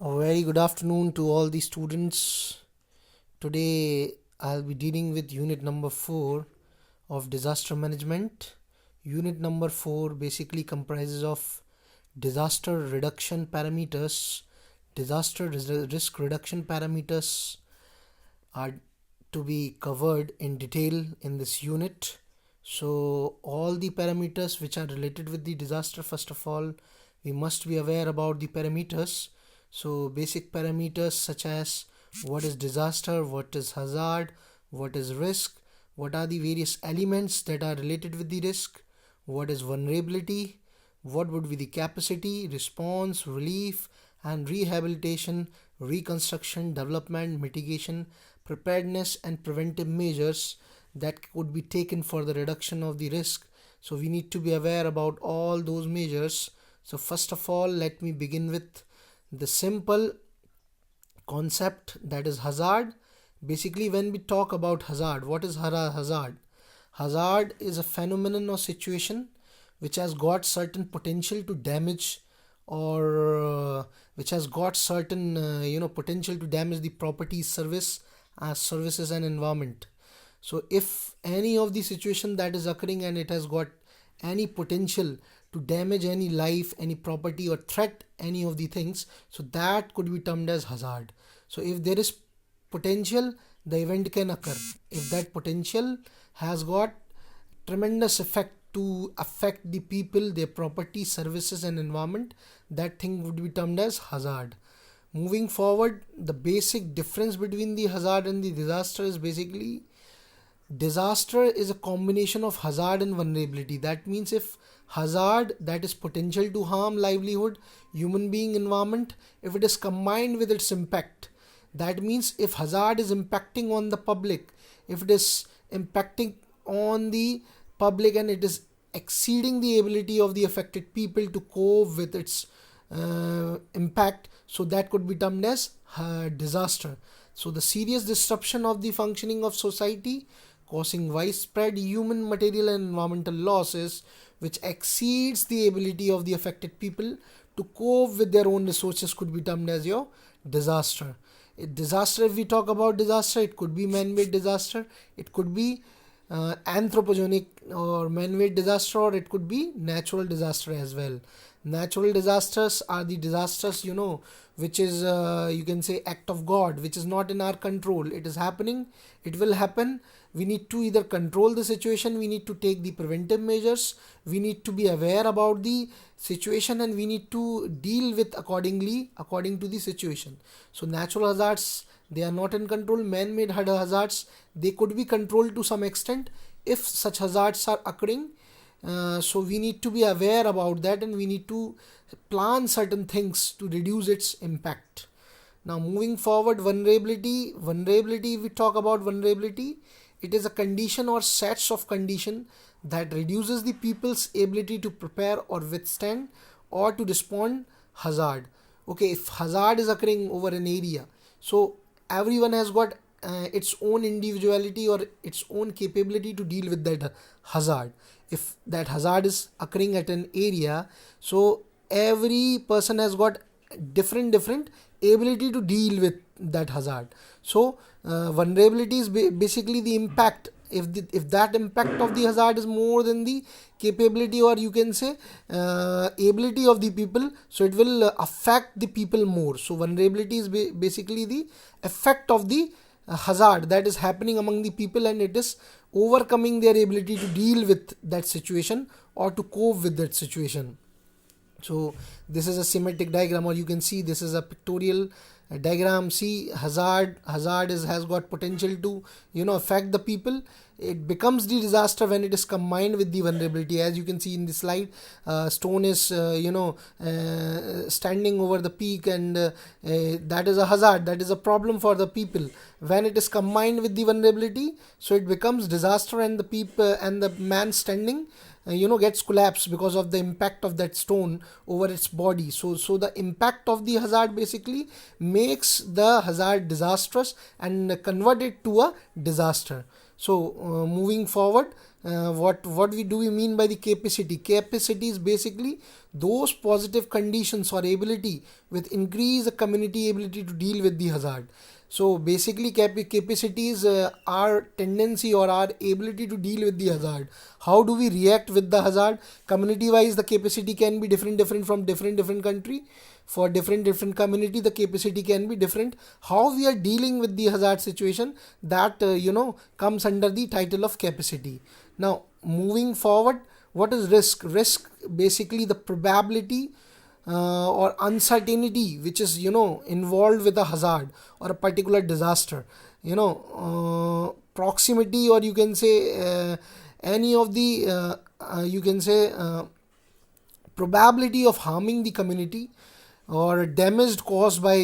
A very good afternoon to all the students. Today I'll be dealing with unit number 4 of disaster management. Unit number 4 basically comprises of disaster reduction parameters. Risk reduction parameters are to be covered in detail in this unit. So all the parameters which are related with the disaster, first of all, we must be aware about the parameters. So basic parameters such as what is disaster, what is hazard, what is risk, what are the various elements that are related with the risk, what is vulnerability, what would be the capacity, response, relief and rehabilitation, reconstruction, development, mitigation, preparedness and preventive measures that could be taken for the reduction of the risk. So we need to be aware about all those measures. So first of all, let me begin with the simple concept, that is hazard. Basically, when we talk about hazard, what is hazard? Hazard is a phenomenon or situation which has got certain potential to damage, or which has got certain potential to damage the property, services and environment. So if any of the situation that is occurring and it has got any potential to damage any life, any property or threat any of the things, so that could be termed as hazard. So if there is potential, the event can occur. If that potential has got tremendous effect to affect the people, their property, services and environment, that thing would be termed as hazard. Moving forward, the basic difference between the hazard and the disaster is basically disaster is a combination of hazard and vulnerability. That means if hazard, that is potential to harm livelihood, human being, environment, if it is combined with its impact, that means if hazard is impacting on the public, if it is impacting on the public and it is exceeding the ability of the affected people to cope with its impact, so that could be termed as disaster. So the serious disruption of the functioning of society causing widespread human, material and environmental losses which exceeds the ability of the affected people to cope with their own resources could be termed as your disaster. Disaster, if we talk about disaster, it could be man-made disaster, it could be anthropogenic or man-made disaster, or it could be natural disaster as well. Natural disasters are the disasters which is you can say act of God, which is not in our control. It is happening, it will happen. We need to either control the situation, we need to take the preventive measures, we need to be aware about the situation and we need to deal with according to the situation. So natural hazards, they are not in control. Man-made hazards, they could be controlled to some extent if such hazards are occurring. So we need to be aware about that and we need to plan certain things to reduce its impact. Now moving forward, vulnerability, if we talk about vulnerability, it is a condition or sets of condition that reduces the people's ability to prepare or withstand or to respond hazard. Okay, if hazard is occurring over an area, so everyone has got its own individuality or its own capability to deal with that hazard. If that hazard is occurring at an area, so every person has got different ability to deal with that hazard. So vulnerability is basically the impact. If that impact of the hazard is more than the capability, or you can say ability of the people, so it will affect the people more. So vulnerability is basically the effect of the hazard that is happening among the people and it is overcoming their ability to deal with that situation or to cope with that situation. So this is a schematic diagram, or you can see this is a pictorial diagram. See, hazard has got potential to affect the people. It becomes the disaster when it is combined with the vulnerability. As you can see in the slide, stone is standing over the peak and that is a hazard, that is a problem for the people. When it is combined with the vulnerability, so it becomes disaster and the people and the man standing gets collapsed because of the impact of that stone over its body. So the impact of the hazard basically makes the hazard disastrous and convert it to a disaster. So moving forward, What we do we mean by the capacity? Capacity is basically those positive conditions or ability with increase the community ability to deal with the hazard. So basically capacity is our tendency or our ability to deal with the hazard. How do we react with the hazard? Community wise, the capacity can be different from different country. For different community, the capacity can be different. How we are dealing with the hazard situation, that comes under the title of capacity. Now moving forward, what is risk? Risk basically the probability or uncertainty which is involved with a hazard or a particular disaster. Proximity, or you can say any of the you can say probability of harming the community or damage caused by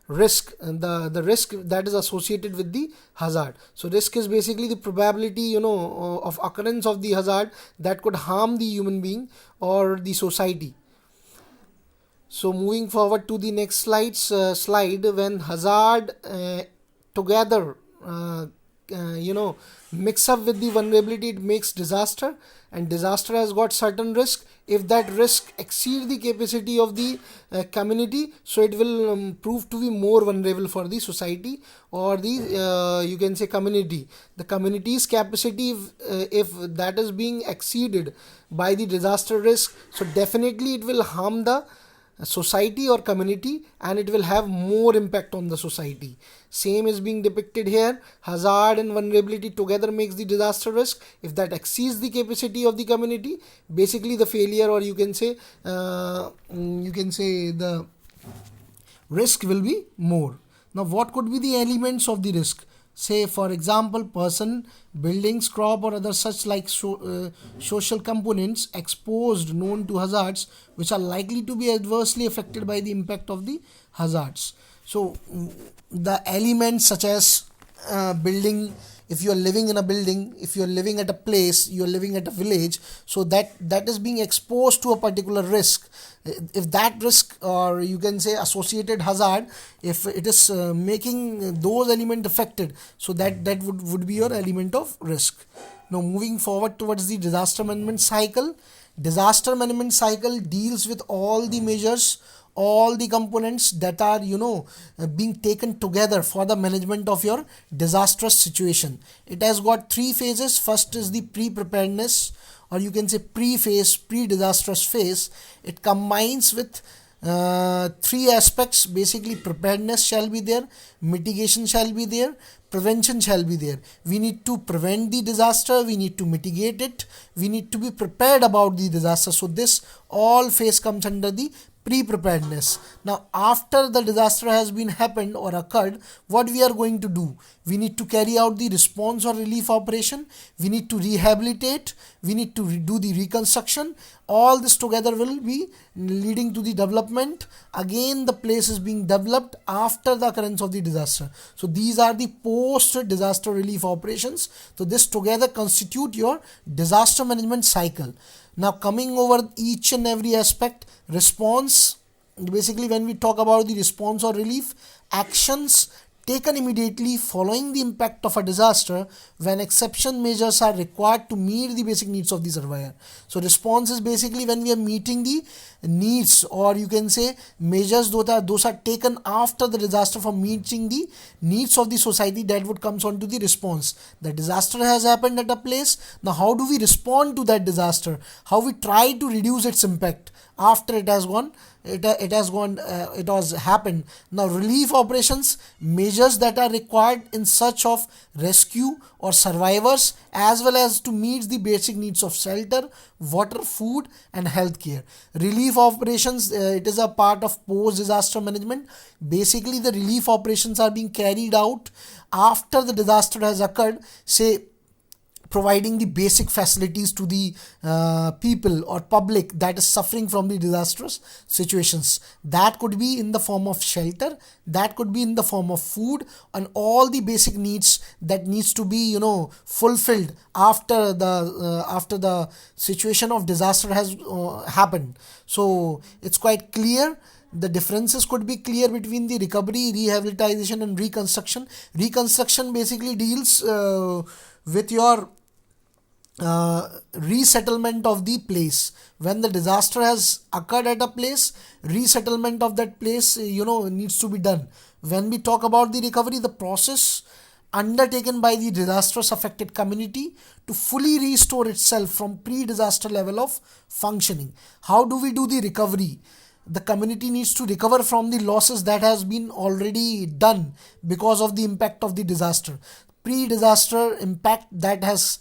risk, and the risk that is associated with the hazard. So risk is basically the probability of occurrence of the hazard that could harm the human being or the society. So moving forward to the next slide, when hazard together mix up with the vulnerability, it makes disaster, and disaster has got certain risk. If that risk exceed the capacity of the community, so it will prove to be more vulnerable for the society or the you can say community. The community's capacity, if that is being exceeded by the disaster risk, so definitely it will harm the society or community, and it will have more impact on the society. Same is being depicted here. Hazard and vulnerability together makes the disaster risk. If that exceeds the capacity of the community, basically the failure, or you can say the risk will be more. Now what could be the elements of the risk? Say for example, person, buildings, crop or other such like social components exposed known to hazards which are likely to be adversely affected by the impact of the hazards. So the elements such as building, if you are living in a building, if you are living at a place, you are living at a village, so that is being exposed to a particular risk. If that risk, or you can say associated hazard, if it is making those element affected, so that would be your element of risk. Now moving forward towards the disaster management cycle. Disaster management cycle deals with all the measures, all the components that are being taken together for the management of your disastrous situation. It has got three phases. First is the pre-preparedness, or you can say pre-phase, pre-disastrous phase. It combines with three aspects. Basically preparedness shall be there, mitigation shall be there, prevention shall be there. We need to prevent the disaster, we need to mitigate it, we need to be prepared about the disaster. So this all phase comes under the pre-preparedness. Now after the disaster has been happened or occurred, what we are going to do? We need to carry out the response or relief operation, we need to rehabilitate, we need to do the reconstruction. All this together will be leading to the development. Again the place is being developed after the occurrence of the disaster. So these are the post disaster relief operations. So this together constitute your disaster management cycle. Now coming over each and every aspect. Response, basically when we talk about the response or relief, actions taken immediately following the impact of a disaster when exception measures are required to meet the basic needs of the survivor. So response is basically when we are meeting the needs, or you can say measures those are taken after the disaster for meeting the needs of the society. That would comes on to the response. The disaster has happened at a place. Now how do we respond to that disaster? How we try to reduce its impact after it has happened. Now relief operations, measures that are required in search of rescue or survivors, as well as to meet the basic needs of shelter, water, food and healthcare. Relief operations, it is a part of post disaster management. Basically the relief operations are being carried out after the disaster has occurred, say providing the basic facilities to the people or public that is suffering from the disastrous situations. That could be in the form of shelter, that could be in the form of food, and all the basic needs that needs to be fulfilled after the situation of disaster has happened. So it's quite clear. The differences could be clear between the recovery, rehabilitation and reconstruction. Reconstruction basically deals with your resettlement of the place. When the disaster has occurred at a place, resettlement of that place needs to be done. When we talk about the recovery, the process undertaken by the disastrous affected community to fully restore itself from pre-disaster level of functioning. How do we do the recovery? The community needs to recover from the losses that has been already done because of the impact of the disaster, pre-disaster impact that has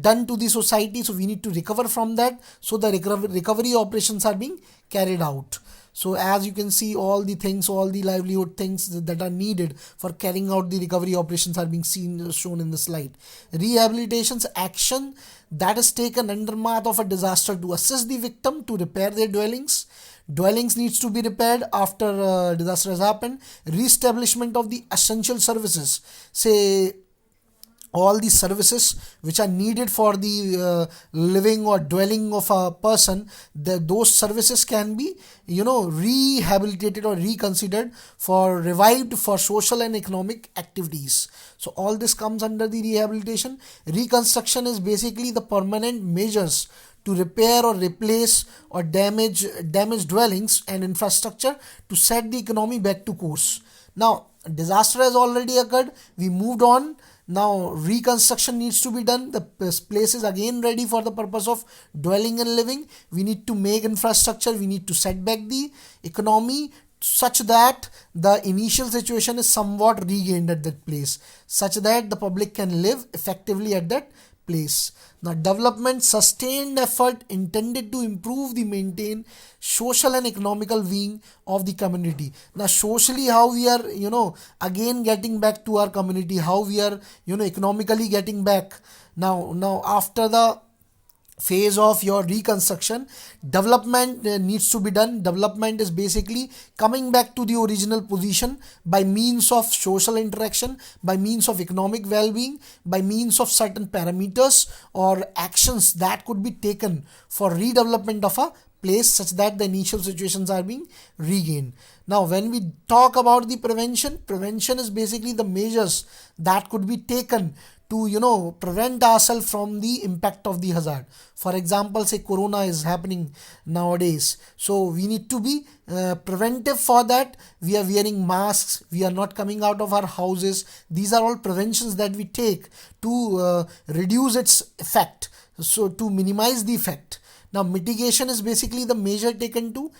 done to the society. So we need to recover from that, so the recovery operations are being carried out. So as you can see, all the things, all the livelihood things that are needed for carrying out the recovery operations are being shown in the slide. Rehabilitation's action that is taken under math of a disaster to assist the victim to repair their dwellings needs to be repaired after disaster has happened. Reestablishment of the essential services, say all the services which are needed for the living or dwelling of a person, those services can be rehabilitated or reconsidered for revived for social and economic activities. So all this comes under the rehabilitation. Reconstruction is basically the permanent measures to repair or replace or damaged dwellings and infrastructure to set the economy back to course. Now disaster has already occurred, we moved on. Now reconstruction needs to be done. The place is again ready for the purpose of dwelling and living. We need to make infrastructure, we need to set back the economy such that the initial situation is somewhat regained at that place, such that the public can live effectively at that place. Now development, sustained effort intended to improve the maintain social and economical being of the community. Now socially, how we are again getting back to our community, how we are economically getting back. Now after the phase of your reconstruction, development needs to be done. Development is basically coming back to the original position by means of social interaction, by means of economic well-being, by means of certain parameters or actions that could be taken for redevelopment of a place such that the initial situations are being regained. Now when we talk about the prevention is basically the measures that could be taken to prevent ourselves from the impact of the hazard. For example, say corona is happening nowadays, so we need to be preventive. For that, we are wearing masks, we are not coming out of our houses. These are all preventions that we take to reduce its effect, so to minimize the effect. Now mitigation is basically the measure taken to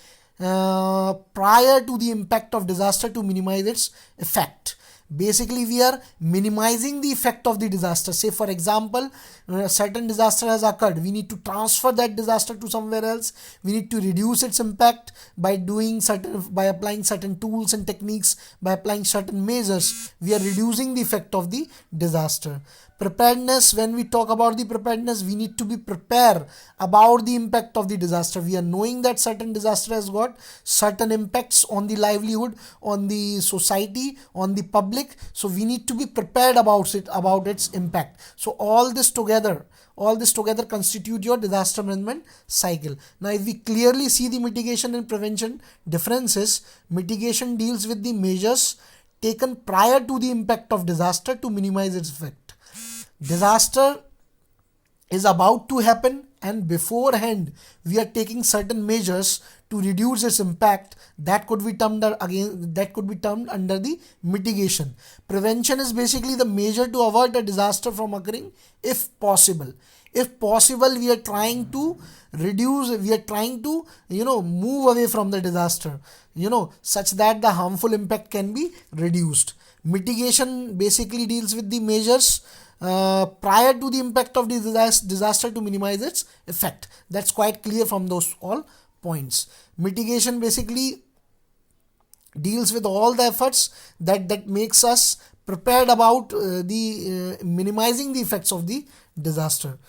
prior to the impact of disaster to minimize its effect. Basically we are minimizing the effect of the disaster. Say for example, a certain disaster has occurred, we need to transfer that disaster to somewhere else. We need to reduce its impact by applying certain tools and techniques, by applying certain measures. We are reducing the effect of the disaster. Preparedness, when we talk about the preparedness, we need to be prepared about the impact of the disaster. We are knowing that certain disaster has got certain impacts on the livelihood, on the society, on the public. So we need to be prepared about its impact. So all this together constitute your disaster management cycle. Now if we clearly see the mitigation and prevention differences, mitigation deals with the measures taken prior to the impact of disaster to minimize its effect. Disaster is about to happen and beforehand we are taking certain measures to reduce its impact. That could be termed under the mitigation. Prevention is basically the measure to avoid a disaster from occurring if possible. If possible, we are trying to move away from the disaster, such that the harmful impact can be reduced. Mitigation basically deals with the measures prior to the impact of the disaster to minimize its effect. That's quite clear from those all points. Mitigation basically deals with all the efforts that makes us prepared about the minimizing the effects of the disaster.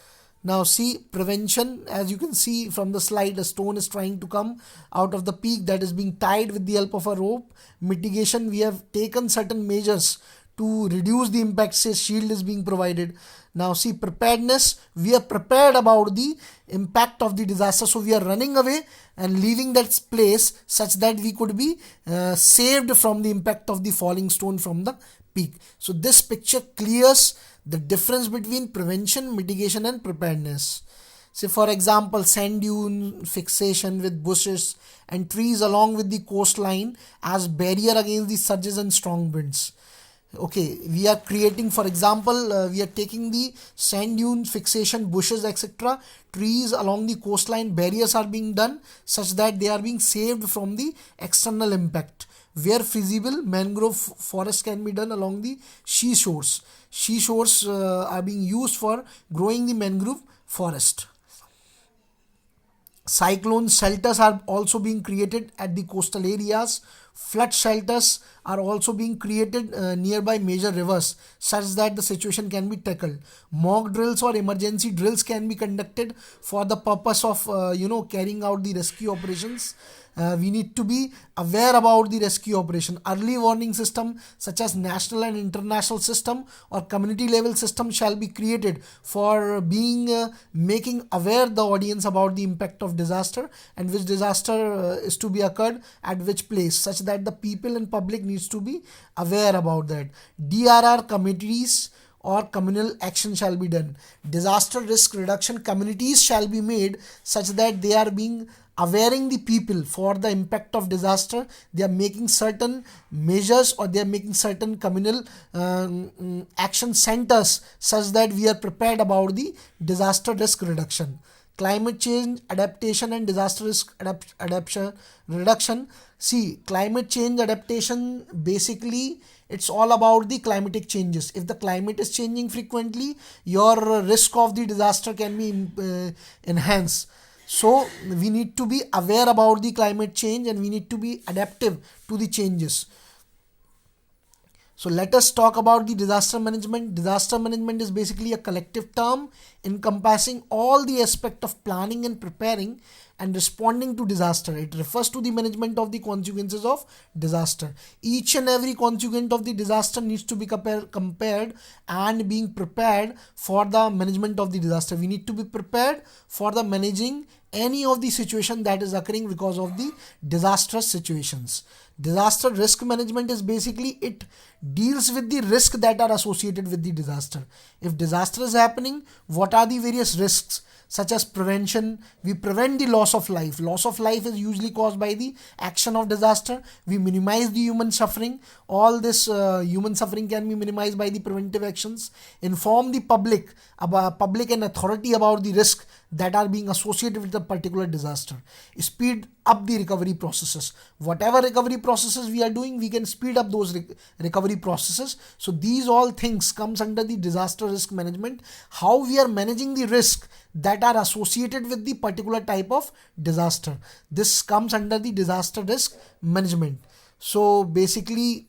Now see prevention, as you can see from the slide, a stone is trying to come out of the peak that is being tied with the help of a rope. Mitigation, we have taken certain measures to reduce the impact, say shield is being provided. Now see, preparedness, we are prepared about the impact of the disaster, so we are running away and leaving that place such that we could be saved from the impact of the falling stone from the peak. So this picture clears the difference between prevention, mitigation and preparedness. Say for example, sand dune fixation with bushes and trees along with the coastline as barrier against the surges and strong winds. Okay, we are creating, for example, we are taking the sand dune fixation, bushes, etc., trees along the coastline, barriers are being done such that they are being saved from the external impact. Where feasible, mangrove forest can be done along the seashores. Seashores are being used for growing the mangrove forest. Cyclone shelters are also being created at the coastal areas. Flood shelters are also being created nearby major rivers such that the situation can be tackled. Mock drills or emergency drills can be conducted for the purpose of carrying out the rescue operations. We need to be aware about the rescue operation. Early warning system such as national and international system or community level system shall be created for being making aware the audience about the impact of disaster and which disaster is to be occurred at which place, such that the people and public needs to be aware about that. DRR committees or communal action shall be done. Disaster risk reduction communities shall be made such that they are being awareing the people for the impact of disaster. They are making certain measures or they are making certain communal action centers such that we are prepared about the disaster risk reduction. Climate change adaptation and disaster risk adaptation reduction. See, climate change adaptation, basically it's all about the climatic changes. If the climate is changing frequently, your risk of the disaster can be enhanced. So we need to be aware about the climate change and we need to be adaptive to the changes. So let us talk about the disaster management. Disaster management is basically a collective term encompassing all the aspects of planning and preparing and responding to disaster. It refers to the management of the consequences of disaster. Each and every consequence of the disaster needs to be compared and being prepared for the management of the disaster. We need to be prepared for the managing any of the situation that is occurring because of the disastrous situations. Disaster risk management is basically, it deals with the risk that are associated with the disaster. If disaster is happening, what are the various risks? Such as prevention, we prevent the loss of life. Loss of life is usually caused by the action of disaster. We minimize the human suffering. All this human suffering can be minimized by the preventive actions. Inform the public and authority about the risk that are being associated with a particular disaster. Speed up the recovery processes. Whatever recovery processes we are doing, we can speed up those recovery processes. So these all things comes under the disaster risk management. How we are managing the risk that are associated with the particular type of disaster. This comes under the disaster risk management. So basically,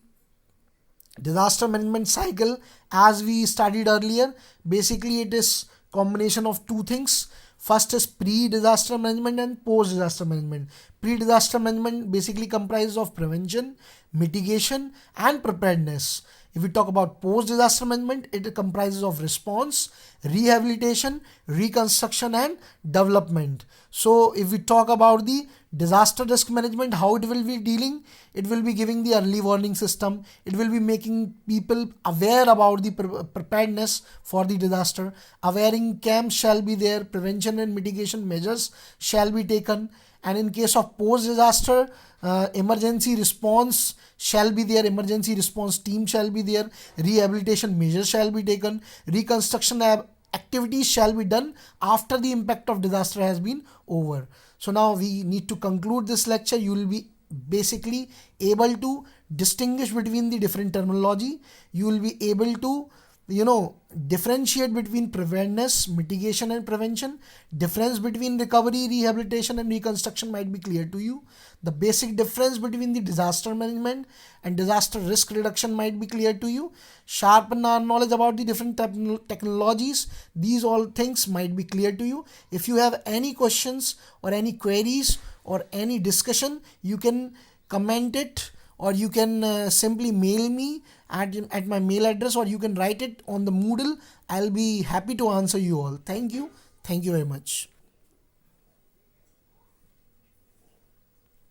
disaster management cycle, as we studied earlier, basically it is combination of two things. First is pre-disaster management and post-disaster management. Pre-disaster management basically comprises of prevention, mitigation and preparedness. If we talk about post-disaster management, it comprises of response, rehabilitation, reconstruction and development. So if we talk about the disaster risk management, how it will be dealing, it will be giving the early warning system. It will be making people aware about the preparedness for the disaster. Awareing camps shall be there. Prevention and mitigation measures shall be taken. And in case of post-disaster, emergency response shall be there. Emergency response team shall be there. Rehabilitation measures shall be taken. Reconstruction activities shall be done after the impact of disaster has been over. So now we need to conclude this lecture. You will be basically able to distinguish between the different terminology. You will be able to differentiate between preparedness, mitigation and prevention. Difference between recovery, rehabilitation and reconstruction might be clear to you. The basic difference between the disaster management and disaster risk reduction might be clear to you. Sharpen our knowledge about the different technologies. These all things might be clear to you. If you have any questions or any queries or any discussion, you can comment it or you can simply mail me at my mail address, or you can write it on the Moodle. I'll be happy to answer you all. Thank you very much.